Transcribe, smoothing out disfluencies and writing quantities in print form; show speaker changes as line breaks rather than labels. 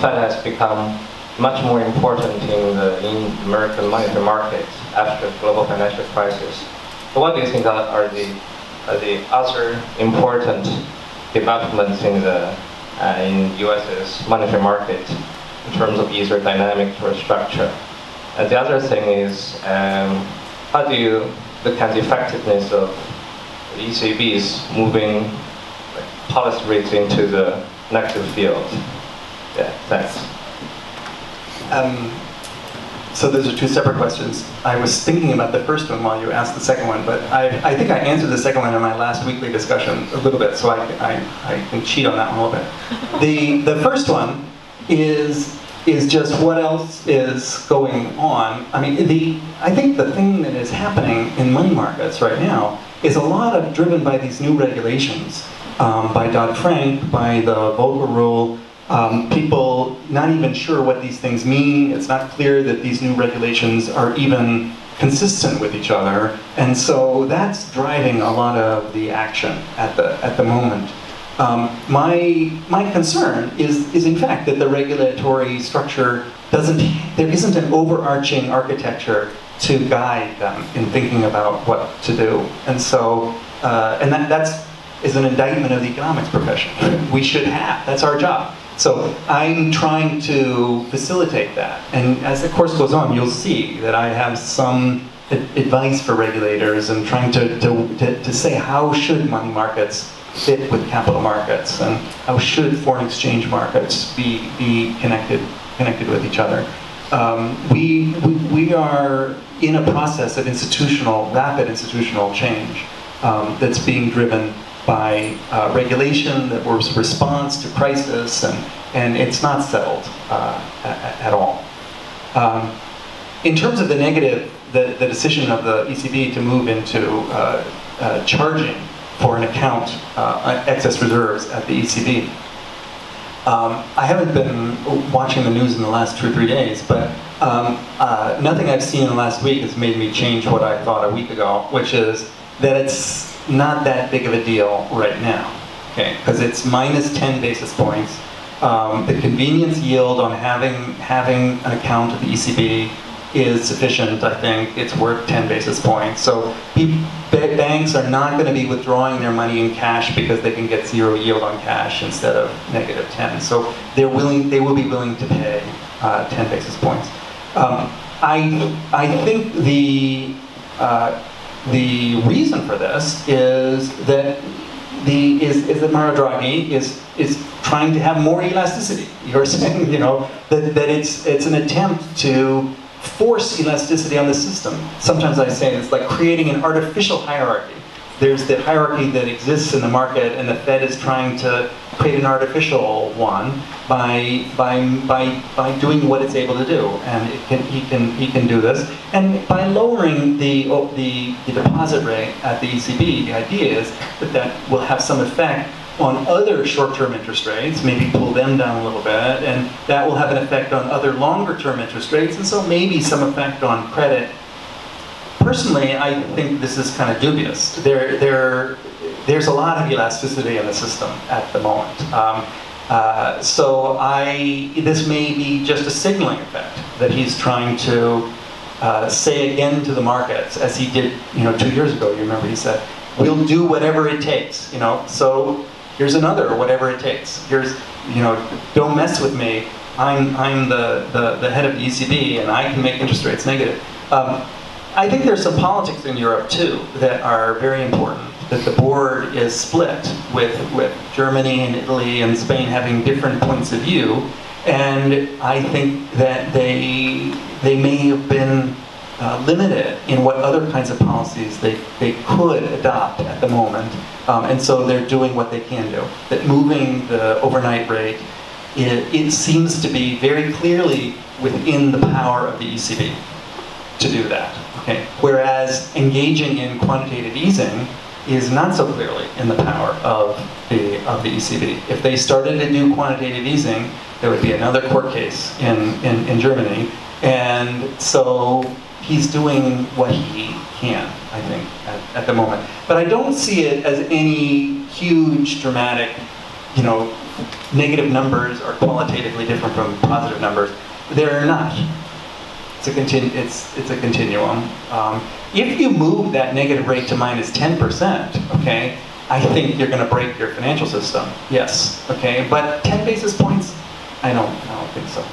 Fed has become much more important in American monetary markets after the global financial crisis. So what do you think are the other important developments in U.S.'s monetary market in terms of either dynamics or structure? And the other thing is, how do you look at the effectiveness of the ECB's moving policy rates into the negative field? Yeah, thanks.
So those are two separate questions. I was thinking about the first one while you asked the second one, but I think I answered the second one in my last weekly discussion a little bit, so I can cheat on that one a little bit. The first one is just what else is going on. I mean, I think the thing that is happening in money markets right now is a lot of driven by these new regulations, by Dodd-Frank, by the Volcker Rule. People not even sure what these things mean. It's not clear that these new regulations are even consistent with each other, and so that's driving a lot of the action at the moment. My concern is in fact that the regulatory structure there isn't an overarching architecture to guide them in thinking about what to do, and so and that is an indictment of the economics profession. We should have, that's our job. So I'm trying to facilitate that, and as the course goes on, you'll see that I have some advice for regulators and trying to say how should money markets fit with capital markets, and how should foreign exchange markets be connected with each other. We are in a process of rapid institutional change that's being driven by regulation that was response to crisis, and it's not settled at all. In terms of the negative, the decision of the ECB to move into charging for an account excess reserves at the ECB. I haven't been watching the news in the last 2 or 3 days, but nothing I've seen in the last week has made me change what I thought a week ago, which is that it's not that big of a deal right now, okay? Because it's minus 10 basis points. The convenience yield on having an account at the ECB is sufficient, I think. It's worth 10 basis points. So banks are not going to be withdrawing their money in cash because they can get 0 yield on cash instead of negative 10. So they will be willing to pay 10 basis points. I think the reason for this is that Mario Draghi is trying to have more elasticity. You're saying, that it's an attempt to force elasticity on the system. Sometimes I say it's like creating an artificial hierarchy. There's the hierarchy that exists in the market, and the Fed is trying to create an artificial one by doing what it's able to do, and he can do this. And by lowering the deposit rate at the ECB, the idea is that will have some effect on other short-term interest rates, maybe pull them down a little bit, and that will have an effect on other longer-term interest rates, and so maybe some effect on credit. Personally, I think this is kind of dubious. There's a lot of elasticity in the system at the moment. So this may be just a signaling effect that he's trying to say again to the markets, as he did 2 years ago. You remember he said, we'll do whatever it takes, so here's another whatever it takes. Here's, don't mess with me. I'm the head of the ECB, and I can make interest rates negative. I think there's some politics in Europe too that are very important. That the board is split with Germany and Italy and Spain having different points of view, and I think that they may have been limited in what other kinds of policies they could adopt at the moment, and so they're doing what they can do. That moving the overnight rate, it seems to be very clearly within the power of the ECB to do that. Okay. Whereas engaging in quantitative easing is not so clearly in the power of the ECB. If they started to do quantitative easing, there would be another court case in Germany, and so he's doing what he can, I think, at the moment. But I don't see it as any huge, dramatic, negative numbers are qualitatively different from positive numbers. They're not. It's a continuum. If you move that negative rate to minus 10%, okay, I think you're going to break your financial system. Yes, okay, but 10 basis points, I don't think so.